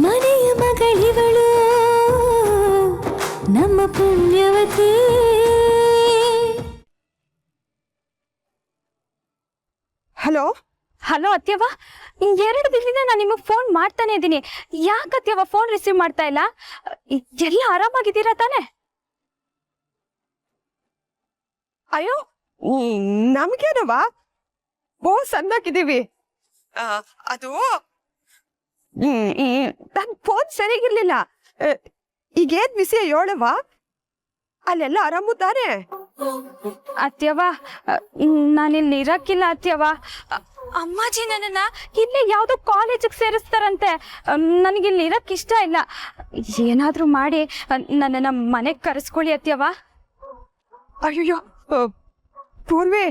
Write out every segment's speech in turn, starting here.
ಮನೆಯ ಮಗಳಿವಳು ನಮ್ಮ ಪುಣ್ಯವತಿ. Hello hello ಅತ್ಯವ, 2 ದಿನದಿಂದ ನಾನು ನಿಮಗೆ ಫೋನ್ ಮಾಡ್ತಾನೆ ಇದ್ದೀನಿ. ಯಾಕೆ ಅತ್ಯವ ಫೋನ್ ರಿಸೀವ್ ಮಾಡ್ತಾ ಇಲ್ಲ? ಎಲ್ಲ ಆರಾಮಾಗಿದ್ದೀರಾ ತಾನೆ? ಅಯ್ಯೋ ನಮ್ಗೇನವ ಸಣ್ಣಾಕಿದ್ದೀವಿ. ಅದು ನನ್ ಫೋನ್ ಸರಿಗಿರ್ಲಿಲ್ಲ. ಈಗೇನ್ ವಿಷಯ ಹೇಳವ? ಅಲ್ಲೆಲ್ಲ ಆರಾಮು ತಾನೆ? ಅತ್ಯವ, ನಾನಿಲ್ಲಿ ಇರಕ್ಕಿಲ್ಲ ಅತ್ಯವ. ಅಮ್ಮಾಜಿ ನನ್ನನ್ನ ಇಲ್ಲೇ ಯಾವ್ದೋ ಕಾಲೇಜಿಗೆ ಸೇರಿಸ್ತಾರಂತೆ. ನನಗಿಲ್ಲಿ ಇರಕ್ ಇಷ್ಟ ಇಲ್ಲ. ಏನಾದ್ರೂ ಮಾಡಿ ನನ್ನನ್ನ ಮನೆಗೆ ಕರೆಸ್ಕೊಳ್ಳಿ ಅತ್ಯವ. ಅಯ್ಯೋ ಪೂರ್ವಿ,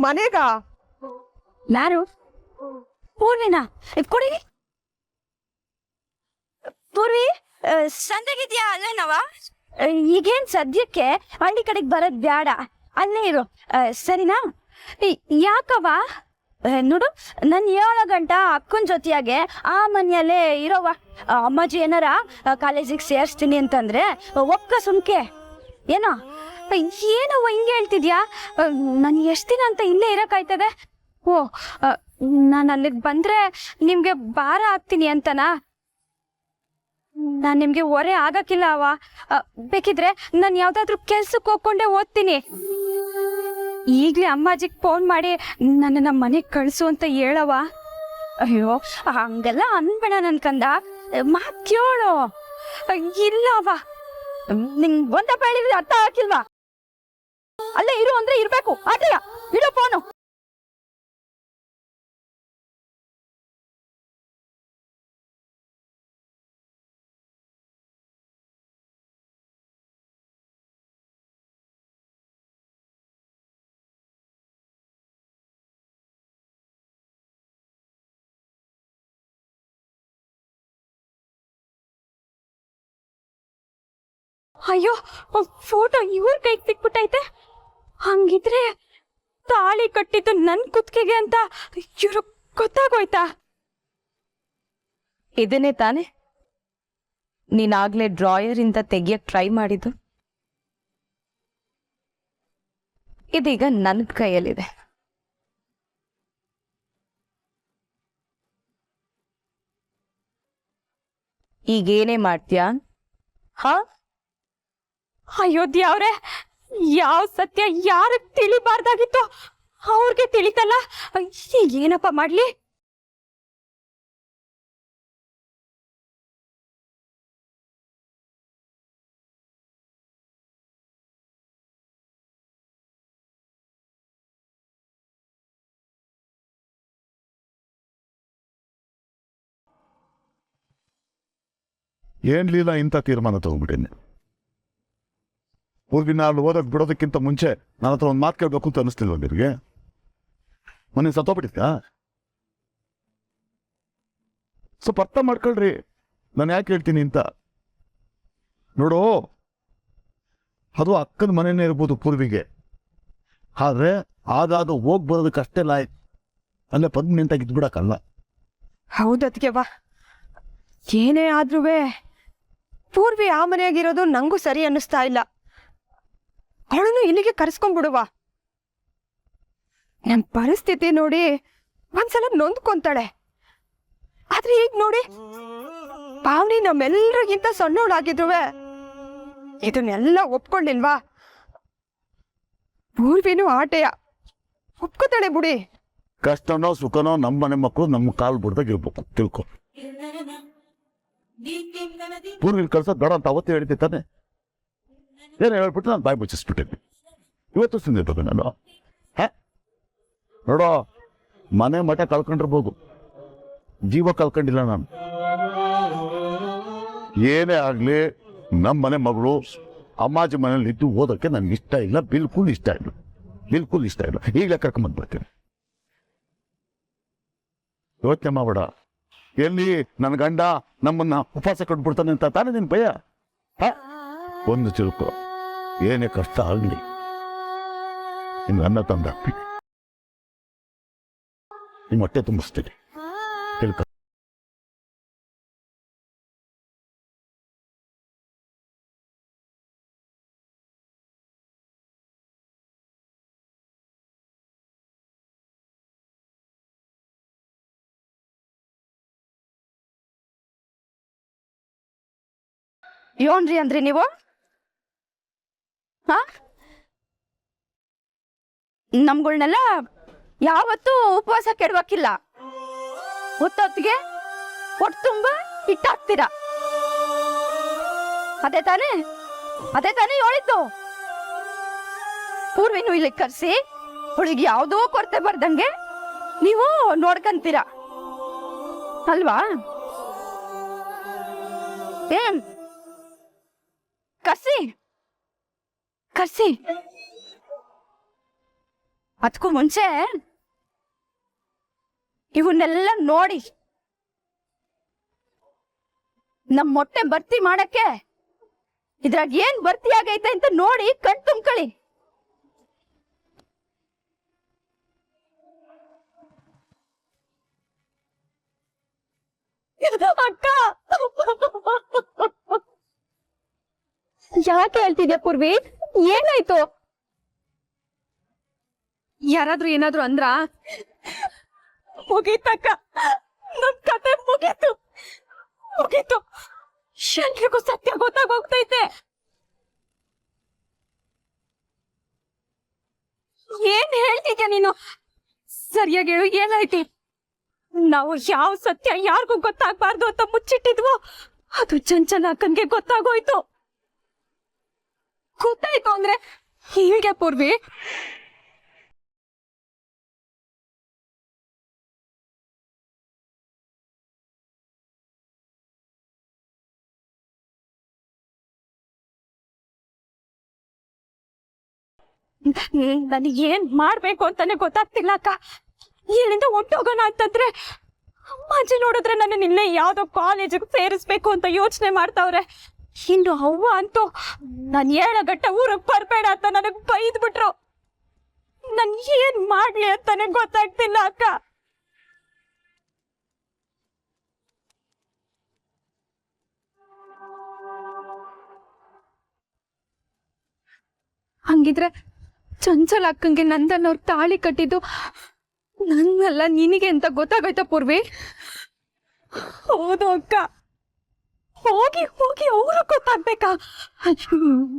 ಮನೆಗ? ಯಾರು? ಪೂರ್ವಿನ ಕೊಡಿ. ಪೂರ್ವಿ, ಸಂದಗಿದ್ಯಾ ಅಲ್ಲೇನವ? ಈಗೇನ್ ಸದ್ಯಕ್ಕೆ ಹಳ್ಳಿ ಕಡೆಗೆ ಬರೋದ್ ಬೇಡ, ಅಲ್ಲೇ ಇರು, ಸರಿನಾ? ಯಾಕವ? ನೋಡು, ನಾನು 7 ಗಂಟೆ ಅಕ್ಕನ ಜೊತೆಯಾಗೆ ಆ ಮನೆಯಲ್ಲೇ ಇರೋವ. ಅಮ್ಮಾಜಿ ಏನಾರ ಕಾಲೇಜಿಗೆ ಸೇರಿಸ್ತೀನಿ ಅಂತಂದ್ರೆ ಒಕ್ಕ ಸುಮ್ಕೆ ಏನೋ. ಏನವ ಹಿಂಗೆ ಹೇಳ್ತಿದ್ಯಾ? ನಾನು ಎಷ್ಟು ದಿನ ಅಂತ ಇಲ್ಲೇ ಇರೋಕ್ಕಾಯ್ತದೆ? ಓ, ನಾನು ಅಲ್ಲಿಗೆ ಬಂದರೆ ನಿಮಗೆ ಭಾರ ಆಗ್ತೀನಿ ಅಂತನಾ? ನಾನು ನಿಮಗೆ ಹೊರೆ ಆಗಕ್ಕಿಲ್ಲ ಅವ. ಬೇಕಿದ್ರೆ ನಾನು ಯಾವುದಾದ್ರೂ ಕೆಲ್ಸಕ್ಕೆ ಹೋಗ್ಕೊಂಡೆ ಓದ್ತೀನಿ. ಈಗಲೇ ಅಮ್ಮಾಜಿಗೆ ಫೋನ್ ಮಾಡಿ ನನ್ನನ್ನ ಮನೆಗೆ ಕಳಿಸು ಅಂತ ಹೇಳವ. ಅಯ್ಯೋ, ಹಂಗೆಲ್ಲ ಅನ್ಬೇಡ ನನ್ಕಂದ, ಮಾತು ಕೇಳು. ಇಲ್ಲವ, ನಿಂಗೆ ಒಂದ ಹೇಳಿದ್ರೆ ಅರ್ಥ ಆಗಿಲ್ವಾ? ಅಲ್ಲೇ ಇರು ಅಂದ್ರೆ ಇರ್ಬೇಕು. ಅದೇಯ, ಇಡು ಫೋನು. ಅಯ್ಯೋ, ಫೋಟೋ ಇವ್ರ ಕೈಗೆ ಸಿಕ್ಬಿಟ್ಟೈತೆ. ಹಂಗಿದ್ರೆ ತಾಳಿ ಕಟ್ಟಿದ್ದು ನನ್ ಕುತ್ತಿಗೆಗೆ ಅಂತ ಇವ್ರು ಗೊತ್ತಾಗೋಯ್ತಾ? ಇದನ್ನೇ ತಾನೆ ನೀನಾಗ್ಲೇ ಡ್ರಾಯರ್ ಇಂದ ತೆಗಿಯಕ್ ಟ್ರೈ ಮಾಡಿದ್ದು? ಇದೀಗ ನನ್ನ ಕೈಯಲ್ಲಿದೆ. ಈಗೇನೇ ಮಾಡ್ತೀಯಾ? ಹಾ? ಅಯ್ಯೋ ದೇವ್ರೆ, ಯಾವ ಸತ್ಯ ಯಾರಿಗೆ ತಿಳಿಬಾರ್ದಾಗಿತ್ತು ಅವ್ರಿಗೆ ತಿಳಿತಲ್ಲ. ಏನಪ್ಪ ಮಾಡ್ಲಿ? ಏನ್ ಲೀಲಾ ಇಂಥ ತೀರ್ಮಾನ ತಗೊಂಡ್ಬಿಟ್ಟೇನೆ? ಪೂರ್ವಿ ನಾನು ಓದಕ್ ಬಿಡೋದಕ್ಕಿಂತ ಮುಂಚೆ ನನ್ನ ಹತ್ರ ಒಂದು ಮಾತು ಕೇಳಬೇಕು ಅಂತ ಅನಿಸ್ತಿಲ್ವ ನಿನಗೆ? ಮೊನ್ನೆ ಸತ್ತೋಗ್ಬಿಟ್ಟಿದ್ಯಾ? ಸ್ವಲ್ಪ ಅರ್ಥ ಮಾಡ್ಕೊಳ್ರಿ ನಾನು ಯಾಕೆ ಹೇಳ್ತೀನಿ ಅಂತ. ನೋಡು, ಅದು ಅಕ್ಕನ ಮನೆಯೇ ಇರ್ಬೋದು ಪೂರ್ವಿಗೆ, ಆದ್ರೆ ಆಗಾಗ ಹೋಗಿ ಬರೋದಕ್ಕಷ್ಟೇ ಲಾಯಕ್, ಅಲ್ಲೇ ಪರ್ಮನೆಂಟಾಗಿ ಇದ್ಬಿಡಕ್ಕಲ್ಲ. ಹೌದತ್ಗೆವಾ, ಏನೇ ಆದ್ರೂ ಪೂರ್ವಿ ಆ ಮನೆಯಾಗಿರೋದು ನಂಗೂ ಸರಿ ಅನ್ನಿಸ್ತಾ ಇಲ್ಲ. ಅವಳನ್ನು ಇಲ್ಲಿಗೆ ಕರೆಸ್ಕೊಂಡ್ಬಿಡುವ. ನನ್ನ ಪರಿಸ್ಥಿತಿ ನೋಡಿ ಒಂದ್ಸಲ ನೊಂದ್ಕೊಂತಾಳೆ. ಆದ್ರೆ ಈಗ ನೋಡಿ, ಪಾವನಿ ನಮ್ಮೆಲ್ಲರಿಗಿಂತ ಸಣ್ಣವಳಾಗಿದ್ರು ಇದನ್ನೆಲ್ಲ ಒಪ್ಕೊಳ್ಳಿಲ್ವಾ? ಪೂರ್ವಿನೂ ಆಟೆಯ ಒಪ್ಕೋತಾಳೆ ಬಿಡಿ. ಕಷ್ಟನೋ ಸುಖನೋ ನಮ್ಮ ಮನೆ ಮಕ್ಕಳು ನಮ್ಮ ಕಾಲು ಬಿಡ್ದಾಗ ಇರ್ಬೇಕು, ತಿಳ್ಕೊ. ಪೂರ್ವಿ ಕಳ್ಸೋದು ಬೇಡ ಅಂತ ಅವತ್ತೇ ಹೇಳಿದ್ದೆ ತಾನೆ. ಏನು ಹೇಳ್ಬಿಟ್ಟು ನಾನು ಬಾಯಿ ಮುಚ್ಚಿಸ್ಬಿಟ್ಟಿದ್ದೆ. ಇವತ್ತು ಸುಂದಿರ್ಬೇಕು ನಾನು. ನೋಡೋ, ಮನೆ ಮಠ ಕಳ್ಕೊಂಡಿರ್ಬೋದು, ಜೀವ ಕಳ್ಕೊಂಡಿಲ್ಲ ನಾನು. ಏನೇ ಆಗ್ಲಿ ನಮ್ಮ ಮನೆ ಮಗಳು ಅಮ್ಮಾಜಿ ಮನೇಲಿ ಇದ್ದು ಓದೋಕ್ಕೆ ನನ್ಗೆ ಇಷ್ಟ ಇಲ್ಲ, ಬಿಲ್ಕುಲ್ ಇಷ್ಟ ಇಲ್ಲ, ಬಿಲ್ಕುಲ್ ಇಷ್ಟ ಇಲ್ಲ. ಈಗಲೇ ಕರ್ಕೊಂಬಂದ್ಬಿಡ್ತೀನಿ. ಯೋಚನೆ ಮಾಡಬೇಡ. ಎಲ್ಲಿ ನನ್ನ ಗಂಡ ನಮ್ಮನ್ನ ಉಪವಾಸ ಕೊಟ್ಬಿಡ್ತಾನೆ ಅಂತ ತಾನೇ ನಿನ್ ಭಯ? ಒಂದು ತಿಳ್ಕೊ, ಏನೇ ಕಷ್ಟ ಆಗಲಿ ನಿಮ್ಗೆ ಅನ್ನ ತಂದ ನಿಮ್ಮ ಹೊಟ್ಟೆ ತುಂಬಿಸ್ತೀನಿ, ತಿಳ್ಕೊ. ಯೋನ್ರಿ ಅಂದ್ರಿ ನೀವು? ಹಾ, ನಮ್ಗಳ್ನೆಲ್ಲ ಯಾವತ್ತೂ ಉಪವಾಸ ಕೆಡವಕ್ಕಿಲ್ಲ. ಹೊತ್ತೊತ್ತಿಗೆ ಹೊಟ್ಟೆ ತುಂಬಾ ಹಿಟ್ಟಾಕ್ತೀರಾ. ಅದೇ ತಾನೇ ಹೇಳಿದ್ದು. ಪೂರ್ವಿನೂ ಇಲ್ಲಿ ಕರ್ಸಿ ಅವಳಿಗೆ ಯಾವುದೋ ಕೊರತೆ ಬರ್ದಂಗೆ ನೀವು ನೋಡ್ಕಂತೀರ ಅಲ್ವಾ? ಏನ್ ಕರ್ಸಿ ಅದಕ್ಕೂ ಮುಂಚೆ ಇವನ್ನೆಲ್ಲ ನೋಡಿ ನಮ್ ಮೊಟ್ಟೆ ಭರ್ತಿ ಮಾಡಕ್ಕೆ ಇದ್ರಾಗ ಏನ್ ಭರ್ತಿ ಆಗೈತೆ ಅಂತ ನೋಡಿ ಕಣ್ ತುಂಬ್ಕೊಳ್ಳಿ. ಅಕ್ಕ, ಯಾಕೆ ಹೇಳ್ತಿದ್ಯಾ ಪೂರ್ವಿ? ಏನಾಯ್ತು? ಯಾರಾದ್ರೂ ಏನಾದ್ರು ಅಂದ್ರ? ಮುಗೀತಕ್ಕ, ನಮ್ ಕತೆ ಮುಗೀತು. ಎಲ್ರಿಗೂ ಸತ್ಯ ಗೊತ್ತಾಗೋಗ್ತೈತೆ. ಏನ್ ಹೇಳ್ತಿದ್ಯಾ ನೀನು? ಸರಿಯಾಗಿ ಹೇಳು, ಏನಾಯ್ತಿ? ನಾವು ಯಾವ ಸತ್ಯ ಯಾರಿಗೂ ಗೊತ್ತಾಗ್ಬಾರ್ದು ಅಂತ ಮುಚ್ಚಿಟ್ಟಿದ್ವೋ ಅದು ಚಂಚಲ ಅಕ್ಕನ್ಗೆ ಗೊತ್ತಾಗೋಯ್ತು ಅಂದ್ರೆ ಹೀಗೆ ಪೂರ್ವಿ. ನನಗೇನ್ ಮಾಡ್ಬೇಕು ಅಂತಾನೆ ಗೊತ್ತಾಗ್ತಿಲ್ಲ ಅಕ್ಕ. ಇಲ್ಲಿಂದ ಹೊಟ್ಟೋಗೋಣ ಅಂತಂದ್ರೆ ಅಮ್ಮಾಜಿ ನೋಡಿದ್ರೆ ನನ್ನ ನಿನ್ನೆ ಯಾವ್ದೋ ಕಾಲೇಜಿಗೆ ಸೇರಿಸ್ಬೇಕು ಅಂತ ಯೋಚನೆ ಮಾಡ್ತಾವ್ರೆ. ಇನ್ನು ಅವ್ವ ಅಂತೂ ನಾನು 7 ಗಂಟೆ ಊರಿಗೆ ಬರ್ಬೇಡ ಅಂತ ನನಗ್ ಬೈದ್ಬಿಟ್ರು. ನನ್ ಏನ್ ಮಾಡ್ಲಿ ಅಂತಾನೆ ಗೊತ್ತಾಗ್ತಿಲ್ಲ ಅಕ್ಕ. ಹಂಗಿದ್ರೆ ಚಂಚಲ ಅಕ್ಕಂಗೆ ನಂದನ್ ಅವ್ರ ತಾಳಿ ಕಟ್ಟಿದ್ದು ನನ್ನಲ್ಲ ನಿನಗೆ ಅಂತ ಗೊತ್ತಾಗೋಯ್ತಾ ಪೂರ್ವಿ? ಹೌದು ಅಕ್ಕ, ಹೋಗಿ ಅವರು ಗೊತ್ತಾಗ್ಬೇಕಾ?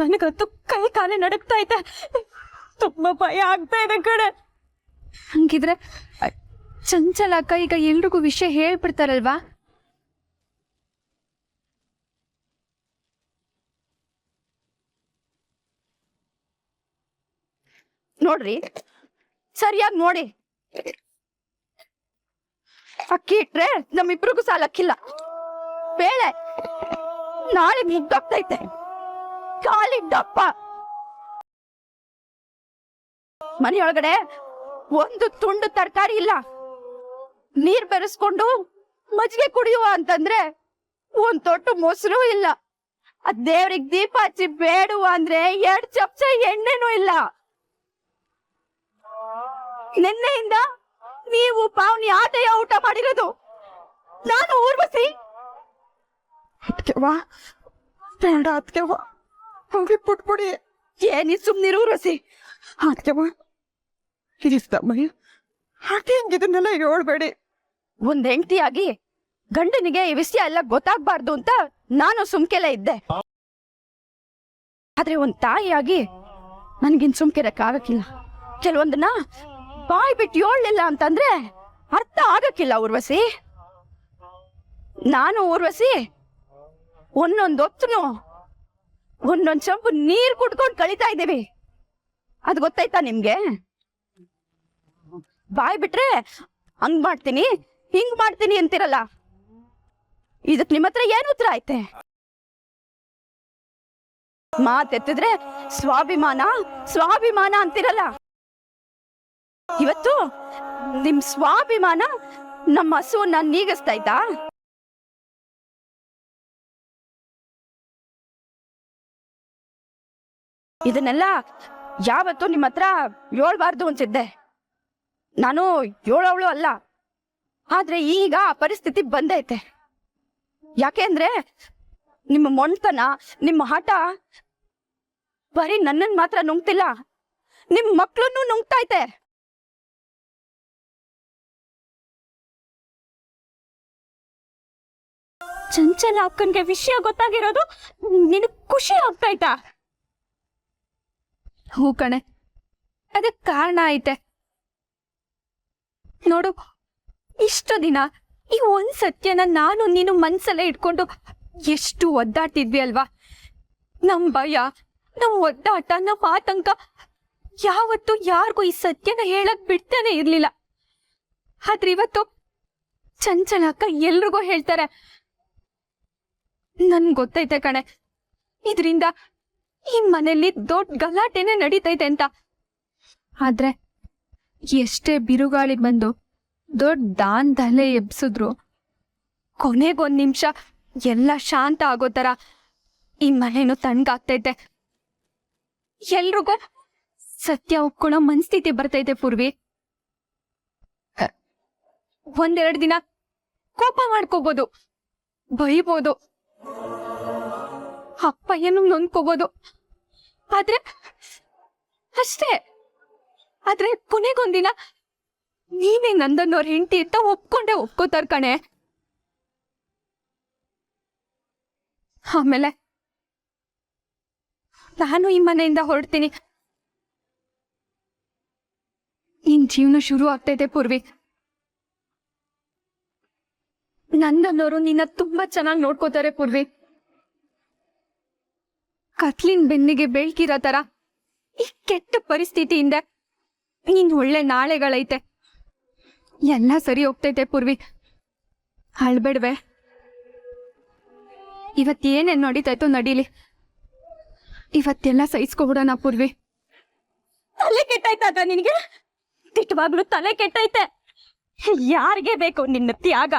ನನಗಂತೂ ಕೈ ಕಾಲೇ ನಡುಕ್ತಾ ಐತೆ, ತುಂಬಾ ಭಯ ಆಗ್ತಾ ಇದೆ ಕಡೆ. ಹಂಗಿದ್ರೆ ಚಂಚಲ ಅಕ್ಕ ಈಗ ಎಲ್ರಿಗೂ ವಿಷಯ ಹೇಳ್ಬಿಡ್ತಾರಲ್ವಾ? ನೋಡ್ರಿ, ಸರಿಯಾಗಿ ನೋಡಿ. ಅಕ್ಕಿ ಇಟ್ರೆ ನಮ್ಮಿಬ್ರಿಗೂ ಸಾಲಕ್ಕಿಲ್ಲ. ಬೇಳೆ ನಾಳೆ ಮುಗ್ದೋಗ್ತೈತೆ, ಕಾಲಿಗೆ ದಪ್ಪ. ಮನೆಯೊಳಗಡೆ ಒಂದು ತುಂಡು ತರಕಾರಿ ಇಲ್ಲ. ನೀರ್ ಬೆರೆಸ್ಕೊಂಡು ಮಜ್ಜಿಗೆ ಕುಡಿಯುವ ಅಂತಂದ್ರೆ ಒಂದ್ ತೊಟ್ಟು ಮೊಸರು ಇಲ್ಲ. ಅದ್ ದೇವ್ರಿಗೆ ದೀಪ ಹಚ್ಚಿ ಬೇಡುವ ಅಂದ್ರೆ 2 ಚಮಚ ಎಣ್ಣೆನೂ ಇಲ್ಲ. ನಿನ್ನೆಯಿಂದ ನೀವು ಪಾವನಿ ಆಟೆಯ ಊಟ ಮಾಡಿರೋದು. ನಾನು ಊರ್ವಸಿ. ಅದ್ಕೆವಾ ಬೇಡ, ಅದ್ಕೆವಾ ಹೋಗಿ ಪುಟ್ಬಿಡಿ. ಏನಿ ಸುಮ್ನಿರು ಊರ್ವಸಿ. ಅದ್ಕೆವಾ ಇರಿಸ್ತಮ್ಮಯ್ಯ, ಹಾಗೆ ಹಂಗಿದನ್ನೆಲ್ಲ ಹೇಳ್ಬೇಡಿ. ಒಂದ್ ಹೆಂಡತಿಯಾಗಿ ಗಂಡನಿಗೆ ಈ ವಿಷಯ ಎಲ್ಲ ಗೊತ್ತಾಗ್ಬಾರ್ದು ಅಂತ ನಾನು ಸುಮ್ಕೆಲ್ಲ ಇದ್ದೆ. ಆದ್ರೆ ಒಂದ್ ತಾಯಿಯಾಗಿ ನನ್ಗಿನ್ ಸುಮ್ಕಿರಕ್ಕಾಗಕ್ಕಿಲ್ಲ. ಕೆಲವೊಂದನ್ನ ಬಾಯ್ ಬಿಟ್ಟು ಹೇಳಲಿಲ್ಲ ಅಂತಂದ್ರೆ ಅರ್ಥ ಆಗಕ್ಕಿಲ್ಲ ಊರ್ವಸಿ. ನಾನು ಊರ್ವಸಿ ಒಂದೊಂದೊತ್ತನು ಒಂದೊಂದ್ ಚಂಪು ನೀರ್ ಕುಡ್ಕೊಂಡು ಕಳೀತಾ ಇದ್ದೀವಿ. ಅದ್ ಗೊತ್ತಾಯ್ತಾ ನಿಮ್ಗೆ? ಬಾಯ್ ಬಿಟ್ರೆ ಹಂಗ್ ಮಾಡ್ತೀನಿ ಹಿಂಗ್ ಮಾಡ್ತೀನಿ ಅಂತಿರಲ್ಲ, ಇದಕ್ ನಿಮ್ಮ ಹತ್ರ ಏನ್ ಉತ್ತರ ಐತೆ? ಮಾತೆತ್ತಿದ್ರೆ ಸ್ವಾಭಿಮಾನ ಅಂತಿರಲ್ಲ. ಇವತ್ತು ನಿಮ್ ಸ್ವಾಭಿಮಾನ ನಮ್ಮ ಹಸುವನ್ನ ನೀಗಿಸ್ತಾ ಇದ್ದ. ಇದನ್ನೆಲ್ಲ ಯಾವತ್ತೂ ನಿಮ್ಮ ಹತ್ರ ಹೇಳ್ಬಾರ್ದು ಅಂತಿದ್ದೆ. ನಾನು ಹೇಳೋವಳು ಅಲ್ಲ, ಆದ್ರೆ ಈಗ ಆ ಪರಿಸ್ಥಿತಿ ಬಂದೈತೆ. ಯಾಕೆಂದ್ರೆ ನಿಮ್ಮ ಮೊಂಡ್ತನ, ನಿಮ್ಮ ಹಠ ಬರೀ ನನ್ನನ್ ಮಾತ್ರ ನುಂಗ್ತಿಲ್ಲ, ನಿಮ್ ಮಕ್ಳನ್ನು ನುಂಗ್ತೈತೆ. ಚಂಚಲ ಅಕ್ಕನ್ಗೆ ವಿಷಯ ಗೊತ್ತಾಗಿರೋದು ನಿನಗ್ ಖುಷಿ ಆಗ್ತಾಯ್ತಾ? ಹೂ ಕಣೆ, ಅದಕ್ಕೆ ಕಾರಣ ಐತೆ. ನೋಡು, ಇಷ್ಟು ದಿನ ಈ ಒಂದ್ ಸತ್ಯನ ನಾನು ನೀನು ಮನ್ಸಲ್ಲೇ ಇಟ್ಕೊಂಡು ಎಷ್ಟು ಒದ್ದಾಡ್ತಿದ್ವಿ ಅಲ್ವಾ? ನಮ್ ಭಯ, ನಮ್ ಒದ್ದಾಟ, ನಮ್ ಆತಂಕ ಯಾವತ್ತೂ ಯಾರಿಗೂ ಈ ಸತ್ಯನ ಹೇಳಕ್ ಬಿಡ್ತಾನೆ ಇರ್ಲಿಲ್ಲ. ಆದ್ರೆ ಇವತ್ತು ಚಂಚಲ ಅಕ್ಕ ಎಲ್ರಿಗೂ ಹೇಳ್ತಾರೆ. ನನ್ ಗೊತ್ತೈತೆ ಕಣೆ, ಇದ್ರಿಂದ ಈ ಮನೇಲಿ ದೊಡ್ಡ ಗಲಾಟೆನೆ ನಡೀತೈತೆ ಅಂತ. ಆದ್ರೆ ಎಷ್ಟೇ ಬಿರುಗಾಳಿ ಬಂದು ದೊಡ್ಡ ದಾಂಧಲೆ ಎಬ್ಸಿದ್ರು ಕೊನೆಗೊಂದ್ ನಿಮಿಷ ಎಲ್ಲ ಶಾಂತ ಆಗೋ ತರ ಈ ಮನೇನು ತಣ್ಣಗಾಗ್ತೈತೆ. ಎಲ್ರಿಗೂ ಸತ್ಯ ಒಪ್ಕೊಳ್ಳೋ ಮನಸ್ಥಿತಿ ಬರ್ತೈತೆ ಪೂರ್ವಿ. ಒಂದೆರಡು ದಿನ ಕೋಪ ಮಾಡ್ಕೋಬೋದು, ಬೈಬೋದು, ಅಪ್ಪಯ್ಯನು ನೊಂದ್ಕೋಬೋದು, ಆದ್ರೆ ಅಷ್ಟೇ. ಆದ್ರೆ ಕೊನೆಗೊಂದಿನ ನೀನೇ ನಂದನ್ನೋರ್ ಹೆಂಡತಿ ಅಂತ ಒಪ್ಕೋತಾರ ಕಣೆ. ಆಮೇಲೆ ನಾನು ಈ ಮನೆಯಿಂದ ಹೊರಡ್ತೀನಿ. ನಿನ್ ಜೀವನ ಶುರು ಆಗ್ತೈತೆ ಪೂರ್ವಿ. ನಂದನ್ನೋರು ನಿನ್ನ ತುಂಬಾ ಚೆನ್ನಾಗಿ ನೋಡ್ಕೋತಾರೆ ಪೂರ್ವಿ. ಕತ್ಲಿನ ಬೆನ್ನಿಗೆ ಬೆಳ್ಕಿರೋ ತರ ಈ ಕೆಟ್ಟ ಪರಿಸ್ಥಿತಿಯಿಂದ ನೀನ್ ಒಳ್ಳೆ ನಾಳೆಗಳೈತೆ. ಎಲ್ಲ ಸರಿ ಹೋಗ್ತೈತೆ ಪೂರ್ವಿ, ಅಳ್ಬೇಡ್ವೆ. ಇವತ್ತೇನೇನ್ ನಡೀತಾಯ್ತೋ ನಡೀಲಿ, ಇವತ್ತೆಲ್ಲ ಸಹಿಸ್ಕೊಬಿಡೋಣ ಪೂರ್ವಿ. ತಲೆ ಕೆಟ್ಟಾಯ್ತಾಗ ನಿನಗೆ? ದಿಟ್ಟವಾಗ್ಲೂ ತಲೆ ಕೆಟ್ಟೈತೆ. ಯಾರಿಗೆ ಬೇಕು ನಿನ್ನ ತ್ಯಾಗ?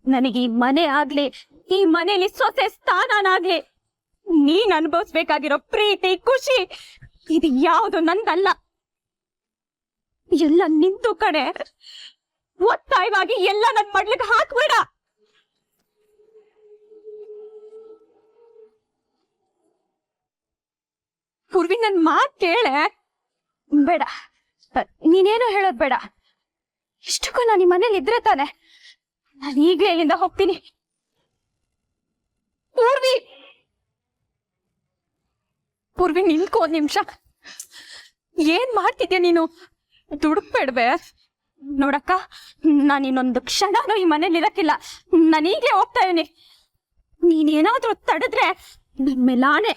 ನನಗೆ ಈ ಮನೆ ಆಗ್ಲಿ, ಈ ಮನೇಲಿ ಸೊಸೆ ಸ್ಥಾನನಾಗ್ಲಿ, ನೀನ್ ಅನುಭವಿಸ್ಬೇಕಾಗಿರೋ ಪ್ರೀತಿ, ಖುಷಿ ಇದು ಯಾವುದು ನಂದಲ್ಲ. ಎಲ್ಲ ನಿಂತು ಕಣೆ. ಒತ್ತಾಯವಾಗಿ ಎಲ್ಲ ನನ್ ಮಡ್ಲಿಗೆ ಹಾಕ್ಬೇಡ. ಪೂರ್ವಿ, ನನ್ ಮಾತ್ ಕೇಳೆ. ಬೇಡ, ನೀನೇನು ಹೇಳೋದ್ ಬೇಡ. ಇಷ್ಟಕ್ಕೂ ನಾನು ಈ ಮನೇಲಿ ಇದ್ರೆ ತಾನೆ. ನಾನು ಈಗ್ಲೇ ಇಲ್ಲಿಂದ ಹೋಗ್ತೀನಿ. ಪೂರ್ವಿ, ಪೂರ್ವಿ ನಿಂತ್ಕೋ ಒಂದ್ ನಿಮಿಷ. ಏನ್ ಮಾಡ್ತಿದ್ಯಾ ನೀನು? ದುಡುಕ್ಬೇಡ್ವೆ. ನೋಡಕ್ಕ, ನಾನು ಇನ್ನೊಂದು ಕ್ಷಣನೂ ಈ ಮನೇಲಿ ಇರಕ್ಕಿಲ್ಲ. ನಾನು ಈಗ್ಲೇ ಹೋಗ್ತಾ ಇದೀನಿ. ನೀನೇನಾದ್ರೂ ತಡೆದ್ರೆ ನನ್ನ ಮೇಲೆ ಆಣೆ